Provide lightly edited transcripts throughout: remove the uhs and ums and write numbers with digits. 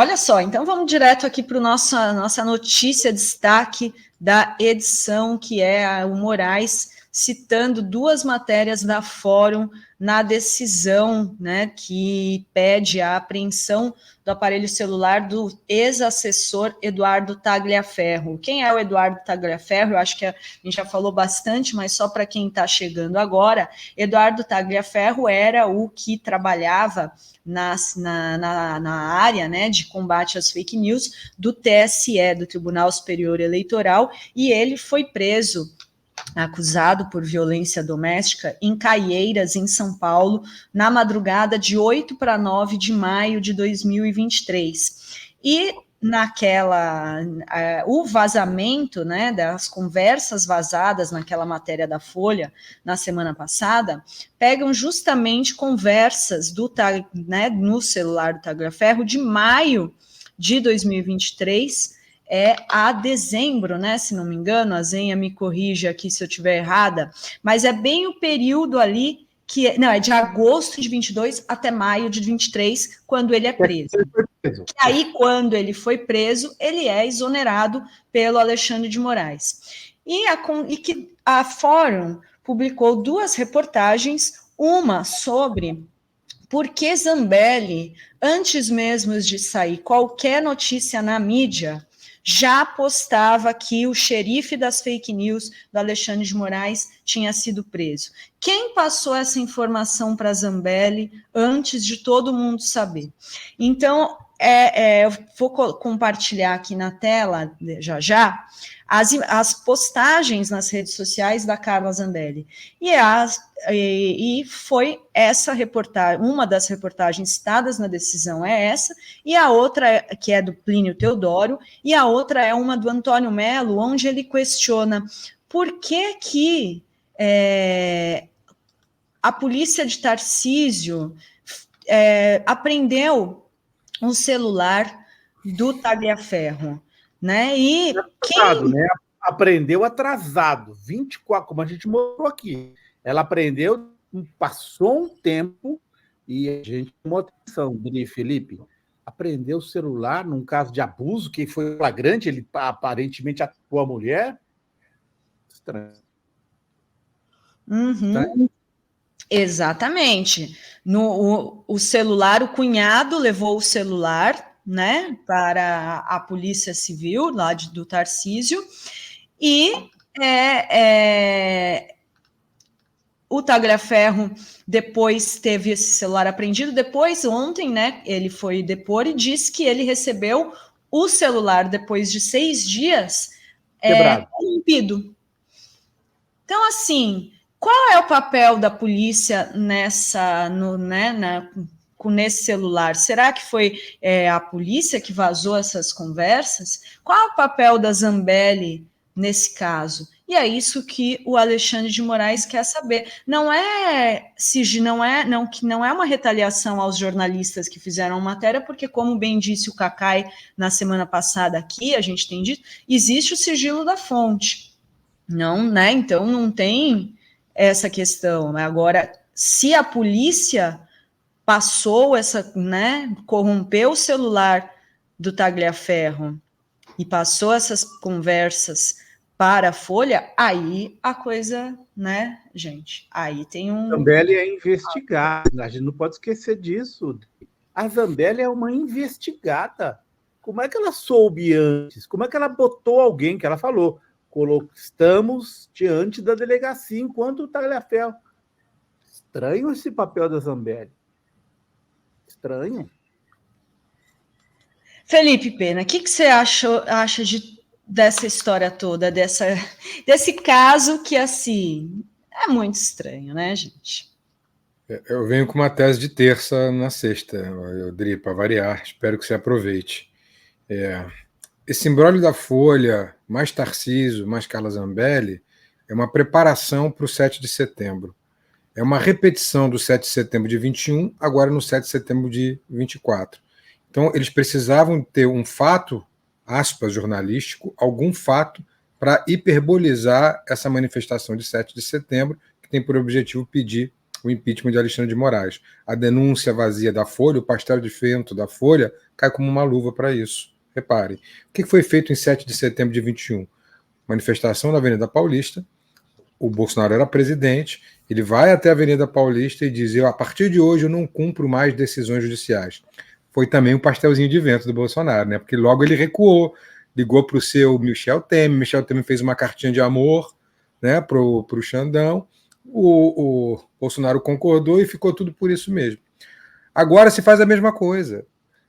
Olha só, então vamos direto aqui para a nossa notícia destaque da edição, que é o Moraes citando duas matérias da Fórum na decisão, né, que pede a apreensão do aparelho celular do ex-assessor Eduardo Tagliaferro. Quem é o Eduardo Tagliaferro? Eu acho que a gente já falou bastante, mas só para quem está chegando agora, Eduardo Tagliaferro era o que trabalhava na área, né, de combate às fake news do TSE, do Tribunal Superior Eleitoral, e ele foi preso, acusado por violência doméstica, em Caieiras, em São Paulo, na madrugada de 8 para 9 de maio de 2023. E o vazamento, né, das conversas vazadas naquela matéria da Folha na semana passada, pegam justamente conversas no celular do Tagliaferro de maio de 2023 a dezembro, né, se não me engano, a Zenha me corrija aqui se eu estiver errada, mas é bem o período ali é de agosto de 22 até maio de 23, quando ele é preso. E aí, quando ele foi preso, ele é exonerado pelo Alexandre de Moraes. E que a Fórum publicou duas reportagens, uma sobre por que Zambelli, antes mesmo de sair qualquer notícia na mídia, já postava que o xerife das fake news do Alexandre de Moraes tinha sido preso. Quem passou essa informação para Zambelli antes de todo mundo saber? Então, eu vou compartilhar aqui na tela, já, as postagens nas redes sociais da Carla Zambelli. E foi essa reportagem, uma das reportagens citadas na decisão é essa, e a outra, que é do Plínio Teodoro, e a outra é uma do Antônio Melo, onde ele questiona por que a polícia de Tarcísio apreendeu um celular do Tagliaferro, né? E né? Aprendeu atrasado, 24, como a gente mostrou aqui. Ela aprendeu, passou um tempo e a gente chamou atenção, Dri Felipe, aprendeu o celular num caso de abuso que foi flagrante, ele aparentemente atacou a mulher. Estranho. Uhum. Estranho. Exatamente. O celular, o cunhado levou o celular, né, para a Polícia Civil, lá do Tarcísio, e o Tagliaferro depois teve esse celular apreendido. Depois, ontem, né, ele foi depor e disse que ele recebeu o celular depois de 6 dias corrompido. Então, assim, qual é o papel da polícia nesse celular? Será que foi a polícia que vazou essas conversas? Qual é o papel da Zambelli nesse caso? E é isso que o Alexandre de Moraes quer saber. Não é uma retaliação aos jornalistas que fizeram a matéria, porque, como bem disse o Cacai na semana passada aqui, a gente tem dito, existe o sigilo da fonte. Não, né? Então não tem essa questão. Agora, se a polícia passou corrompeu o celular do Tagliaferro e passou essas conversas para a Folha, aí a coisa, né, gente? Aí tem um. Zambelli é investigada, a gente não pode esquecer disso. A Zambelli é uma investigada. Como é que ela soube antes? Como é que ela botou alguém que ela falou? Estamos diante da delegacia enquanto o Tagliaferro. Estranho esse papel da Zambelli. Estranho. Felipe Pena, o que você acha dessa história toda, desse caso que, assim, é muito estranho, né, gente? Eu venho com uma tese de terça na sexta, Dri, para variar. Espero que você aproveite. Esse imbróglio da Folha, mais Tarcísio, mais Carla Zambelli, é uma preparação para o 7 de setembro. É uma repetição do 7 de setembro de 21, agora no 7 de setembro de 24. Então, eles precisavam ter um fato, aspas, jornalístico, algum fato, para hiperbolizar essa manifestação de 7 de setembro, que tem por objetivo pedir o impeachment de Alexandre de Moraes. A denúncia vazia da Folha, o pastel de vento da Folha, cai como uma luva para isso. Reparem. O que foi feito em 7 de setembro de 21? Manifestação na Avenida Paulista, o Bolsonaro era presidente, ele vai até a Avenida Paulista e diz: a partir de hoje eu não cumpro mais decisões judiciais. Foi também um pastelzinho de vento do Bolsonaro, né? Porque logo ele recuou, ligou para o seu Michel Temer fez uma cartinha de amor, né, para o Xandão, o Bolsonaro concordou e ficou tudo por isso mesmo. Agora se faz a mesma coisa.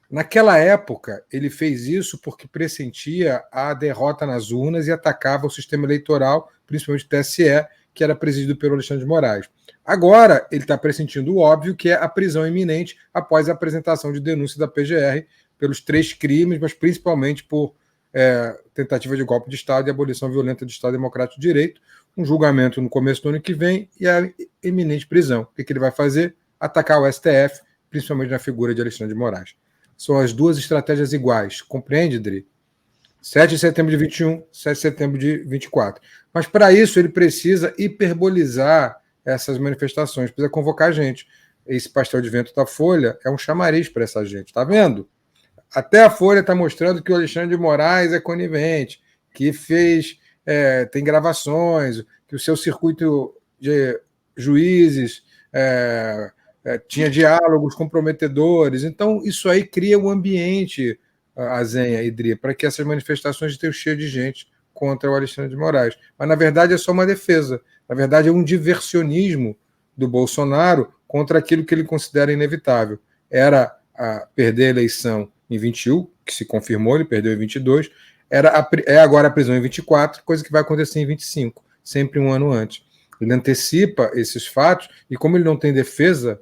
Naquela época, ele fez isso porque pressentia a derrota nas urnas e atacava o sistema eleitoral, principalmente o TSE, que era presidido pelo Alexandre de Moraes. Agora, ele está pressentindo o óbvio, que é a prisão iminente após a apresentação de denúncia da PGR pelos 3 crimes, mas principalmente por tentativa de golpe de Estado e abolição violenta do Estado Democrático de Direito, um julgamento no começo do ano que vem e a iminente prisão. O que ele vai fazer? Atacar o STF, principalmente na figura de Alexandre de Moraes. São as duas estratégias iguais. Compreende, Dri? 7 de setembro de 21, 7 de setembro de 24. Mas, para isso, ele precisa hiperbolizar essas manifestações, precisa convocar gente. Esse pastel de vento da Folha é um chamariz para essa gente, está vendo? Até a Folha está mostrando que o Alexandre de Moraes é conivente, que tem gravações, que o seu circuito de juízes tinha diálogos comprometedores. Então, isso aí cria um ambiente, Azenha e Dri, para que essas manifestações estejam cheias de gente contra o Alexandre de Moraes. Mas, na verdade, é só uma defesa. Na verdade, é um diversionismo do Bolsonaro contra aquilo que ele considera inevitável. Era perder a eleição em 21, que se confirmou, ele perdeu em 22, é agora a prisão em 24, coisa que vai acontecer em 25, sempre um ano antes. Ele antecipa esses fatos, e como ele não tem defesa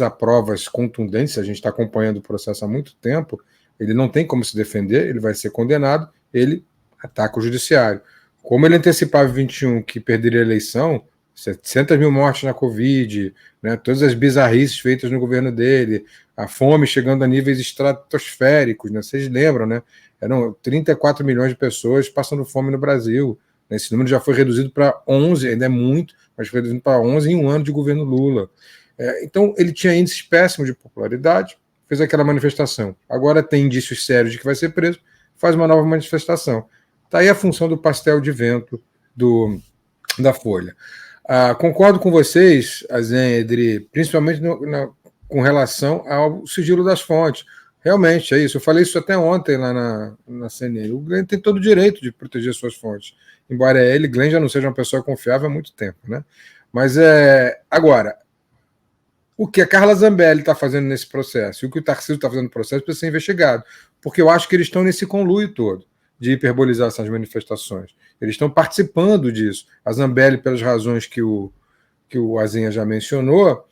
a provas contundentes, a gente está acompanhando o processo há muito tempo, ele não tem como se defender, ele vai ser condenado, ele ataca o judiciário. Como ele antecipava em 21 que perderia a eleição, 700 mil mortes na Covid, né, todas as bizarrices feitas no governo dele, a fome chegando a níveis estratosféricos, né, vocês lembram, né? Eram 34 milhões de pessoas passando fome no Brasil. Né, esse número já foi reduzido para 11, ainda é muito, mas foi reduzido para 11 em um ano de governo Lula. Então, ele tinha índices péssimos de popularidade, fez aquela manifestação. Agora tem indícios sérios de que vai ser preso, faz uma nova manifestação. Está aí a função do pastel de vento da Folha. Concordo com vocês, Azenha e Edri, principalmente com relação ao sigilo das fontes. Realmente, é isso. Eu falei isso até ontem lá na CNN. O Glenn tem todo o direito de proteger suas fontes. Embora Glenn já não seja uma pessoa confiável há muito tempo, né? Mas, agora, o que a Carla Zambelli está fazendo nesse processo e o que o Tarcísio está fazendo no processo precisa ser investigado. Porque eu acho que eles estão nesse conluio todo de hiperbolizar essas manifestações. Eles estão participando disso. A Zambelli, pelas razões que o Azenha já mencionou,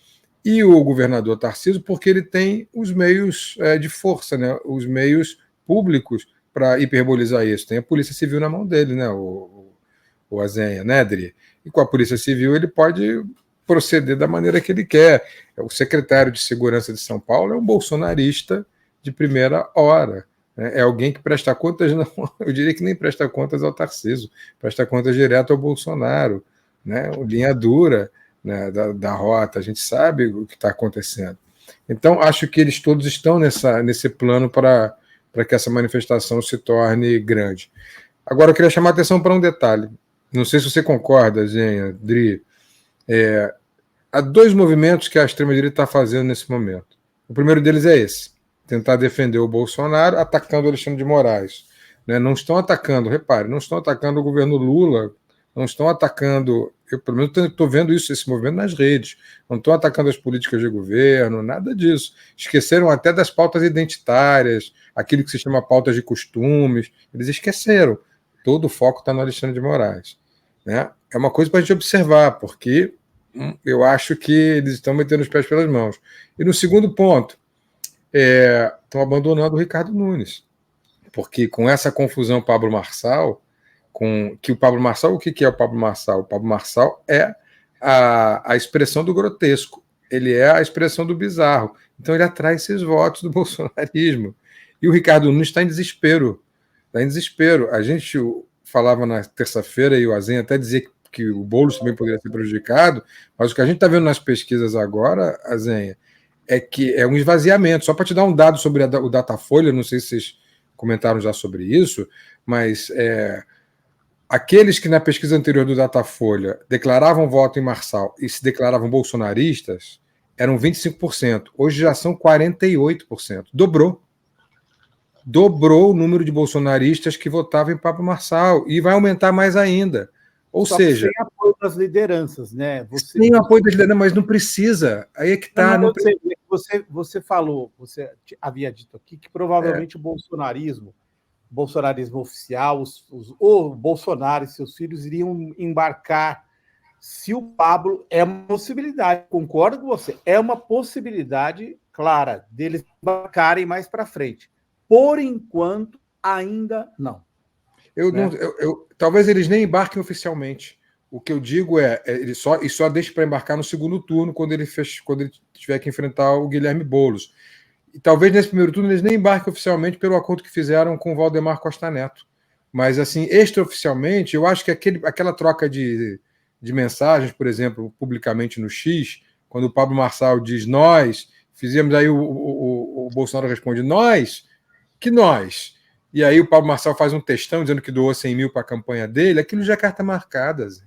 e o governador Tarcísio, porque ele tem os meios de força, né? Os meios públicos para hiperbolizar isso. Tem a Polícia Civil na mão dele, né? O Azenha, né, Dri? E com a Polícia Civil ele pode proceder da maneira que ele quer. O secretário de Segurança de São Paulo é um bolsonarista de primeira hora. É alguém que presta contas, não, eu diria que nem presta contas ao Tarcísio, presta contas direto ao Bolsonaro, né? Linha dura, né, da rota, a gente sabe o que está acontecendo. Então, acho que eles todos estão nesse plano para que essa manifestação se torne grande. Agora, eu queria chamar a atenção para um detalhe. Não sei se você concorda, Zenha, Dri. Há 2 movimentos que a extrema-direita está fazendo nesse momento. O primeiro deles é esse: tentar defender o Bolsonaro atacando o Alexandre de Moraes. Né? Não estão atacando, repare, não estão atacando o governo Lula, não estão atacando, eu pelo menos estou vendo esse movimento nas redes, não estão atacando as políticas de governo, nada disso. Esqueceram até das pautas identitárias, aquilo que se chama pautas de costumes, eles esqueceram. Todo o foco está no Alexandre de Moraes. Né? É uma coisa para a gente observar, porque eu acho que eles estão metendo os pés pelas mãos. E no segundo ponto, estão abandonando o Ricardo Nunes, porque com essa confusão Pablo Marçal, o que é o Pablo Marçal? O Pablo Marçal é a expressão do grotesco, ele é a expressão do bizarro, então ele atrai esses votos do bolsonarismo, e o Ricardo Nunes está em desespero, a gente falava na terça-feira, e o Azenha até dizia que o Boulos também poderia ser prejudicado, mas o que a gente está vendo nas pesquisas agora, Azenha, é que é um esvaziamento. Só para te dar um dado sobre o Datafolha, não sei se vocês comentaram já sobre isso, mas aqueles que na pesquisa anterior do Datafolha declaravam voto em Marçal e se declaravam bolsonaristas eram 25%. Hoje já são 48%. Dobrou o número de bolsonaristas que votavam em Pablo Marçal e vai aumentar mais ainda. Ou Só seja, sem apoio das lideranças, né? Sem o apoio das lideranças, mas não precisa. Aí é que está. Você falou, você havia dito aqui que provavelmente o bolsonarismo oficial, o Bolsonaro e seus filhos iriam embarcar se o Pablo é uma possibilidade. Concordo com você, é uma possibilidade clara deles embarcarem mais para frente. Por enquanto, ainda não. Talvez eles nem embarquem oficialmente. O que eu digo ele só deixa para embarcar no segundo turno, quando ele tiver que enfrentar o Guilherme Boulos. E talvez nesse primeiro turno eles nem embarquem oficialmente pelo acordo que fizeram com o Valdemar Costa Neto. Mas, assim, extraoficialmente, eu acho que aquela troca de mensagens, por exemplo, publicamente no X, quando o Pablo Marçal diz nós, fizemos, aí o Bolsonaro responde nós? Que nós? E aí o Pablo Marçal faz um textão dizendo que doou 100 mil para a campanha dele. Aquilo já é carta marcada, Zé.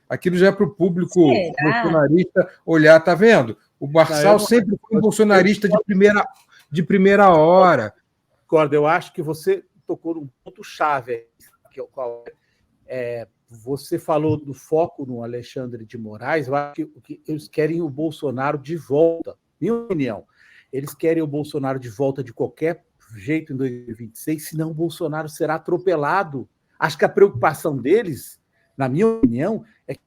Aquilo já é para o público bolsonarista olhar, tá vendo? O Marçal sempre foi um bolsonarista de primeira hora. Concordo, eu acho que você tocou num ponto-chave. Você falou do foco no Alexandre de Moraes. Eu acho que eles querem o Bolsonaro de volta. Minha opinião, eles querem o Bolsonaro de volta de qualquer jeito em 2026, senão o Bolsonaro será atropelado. Acho que a preocupação deles, na minha opinião, é que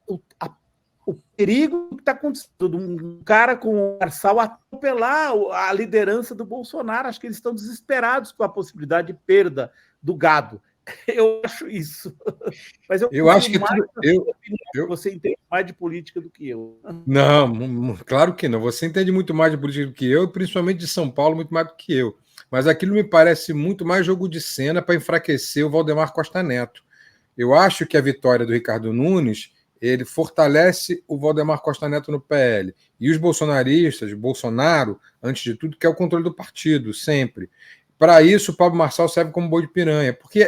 o perigo que está acontecendo de um cara com o Marçal atropelar a liderança do Bolsonaro. Acho que eles estão desesperados com a possibilidade de perda do gado. Eu acho isso. Mas eu acho que você entende mais de política do que eu. Não, claro que não. Você entende muito mais de política do que eu, principalmente de São Paulo, muito mais do que eu. Mas aquilo me parece muito mais jogo de cena para enfraquecer o Valdemar Costa Neto. Eu acho que a vitória do Ricardo Nunes ele fortalece o Valdemar Costa Neto no PL. E os bolsonaristas, Bolsonaro, antes de tudo, quer o controle do partido, sempre. Para isso, o Pablo Marçal serve como boi de piranha. Porque,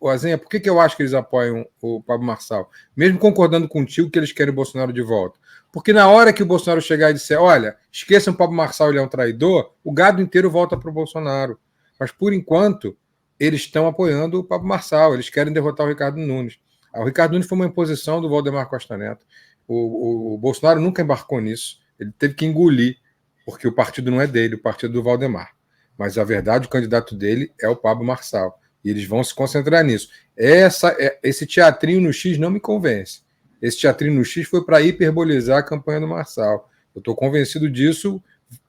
Azenha, por que eu acho que eles apoiam o Pablo Marçal? Mesmo concordando contigo que eles querem o Bolsonaro de volta. Porque na hora que o Bolsonaro chegar e disser, olha, esqueçam o Pablo Marçal, ele é um traidor, o gado inteiro volta para o Bolsonaro. Mas, por enquanto, eles estão apoiando o Pablo Marçal, eles querem derrotar o Ricardo Nunes. O Ricardo Nunes foi uma imposição do Valdemar Costa Neto. O Bolsonaro nunca embarcou nisso. Ele teve que engolir, porque o partido não é dele, o partido é do Valdemar. Mas, a verdade, o candidato dele é o Pablo Marçal. E eles vão se concentrar nisso. Esse teatrinho no X não me convence. Esse teatrinho no X foi para hiperbolizar a campanha do Marçal. Eu estou convencido disso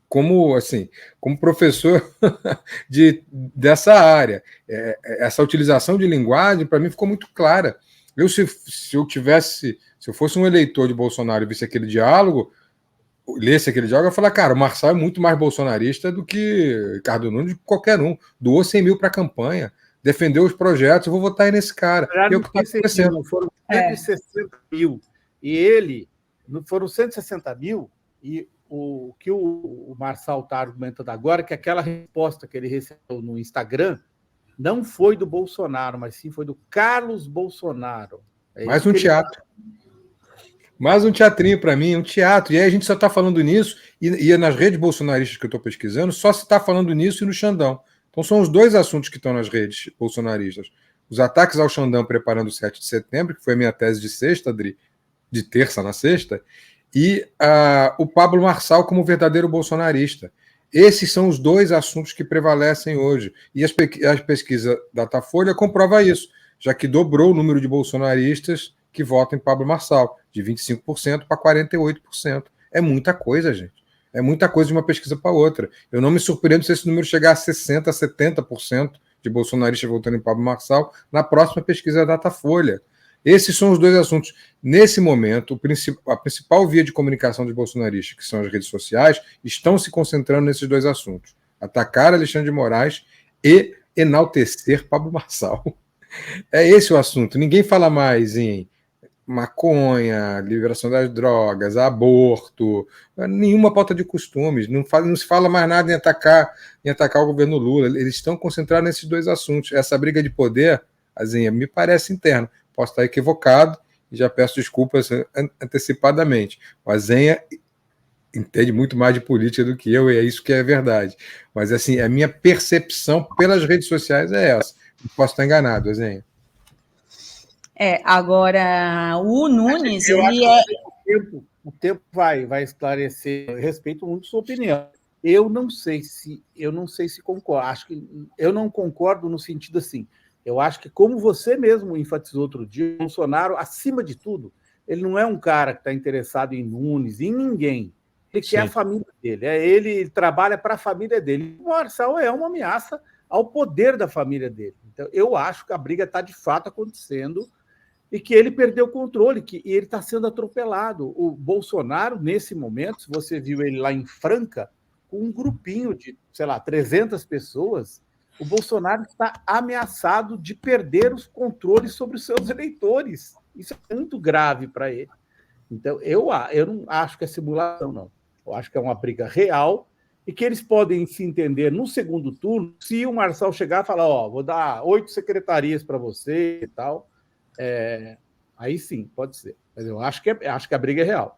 como professor dessa área. Essa utilização de linguagem, para mim, ficou muito clara. Se eu fosse um eleitor de Bolsonaro e visse aquele diálogo, lesse aquele diálogo, eu ia falar, cara, o Marçal é muito mais bolsonarista do que Ricardo Nunes, qualquer um. Doou 100 mil para a campanha, defendeu os projetos, eu vou votar aí nesse cara. Foram 160 mil. E ele, foram 160 mil, e o que o Marçal está argumentando agora, que aquela resposta que ele recebeu no Instagram não foi do Bolsonaro, mas sim foi do Carlos Bolsonaro. Mais um teatro. Mais um teatrinho para mim, um teatro. E aí a gente só está falando nisso, e nas redes bolsonaristas que eu estou pesquisando, só se está falando nisso e no Xandão. Então são os dois assuntos que estão nas redes bolsonaristas. Os ataques ao Xandão preparando o 7 de setembro, que foi a minha tese de sexta, Adri, de terça na sexta, e o Pablo Marçal como verdadeiro bolsonarista. Esses são os dois assuntos que prevalecem hoje. E a pesquisa Datafolha comprova isso, já que dobrou o número de bolsonaristas que votam em Pablo Marçal, de 25% para 48%. É muita coisa, gente. É muita coisa de uma pesquisa para outra. Eu não me surpreendo se esse número chegar a 60%, 70% de bolsonaristas votando em Pablo Marçal na próxima pesquisa da Datafolha. Esses são os dois assuntos. Nesse momento, a principal via de comunicação dos bolsonaristas, que são as redes sociais, estão se concentrando nesses dois assuntos. Atacar Alexandre de Moraes e enaltecer Pablo Marçal. É esse o assunto. Ninguém fala mais em maconha, liberação das drogas, aborto, nenhuma pauta de costumes, não se fala mais nada em atacar o governo Lula. Eles estão concentrados nesses dois assuntos. Essa briga de poder, Azinha, me parece interna. Posso estar equivocado e já peço desculpas antecipadamente. O Azinha entende muito mais de política do que eu, e é isso que é verdade. Mas, assim, a minha percepção pelas redes sociais é essa. Posso estar enganado, Azinha. Agora, o Nunes, o tempo vai esclarecer. Eu respeito muito sua opinião. Eu não sei se concordo. Acho que eu não concordo no sentido assim. Eu acho que, como você mesmo enfatizou outro dia, o Bolsonaro, acima de tudo, ele não é um cara que está interessado em Nunes, em ninguém. Ele quer a família dele. Ele trabalha para a família dele. O Marçal é uma ameaça ao poder da família dele. Então, eu acho que a briga está de fato acontecendo e que ele perdeu o controle, que ele está sendo atropelado. O Bolsonaro, nesse momento, se você viu ele lá em Franca, com um grupinho de, 300 pessoas, o Bolsonaro está ameaçado de perder os controles sobre os seus eleitores. Isso é muito grave para ele. Então, eu não acho que é simulação, não. Eu acho que é uma briga real e que eles podem se entender no segundo turno se o Marçal chegar e falar, vou dar 8 secretarias para você e tal. Aí sim, pode ser. Mas eu acho que a briga é real.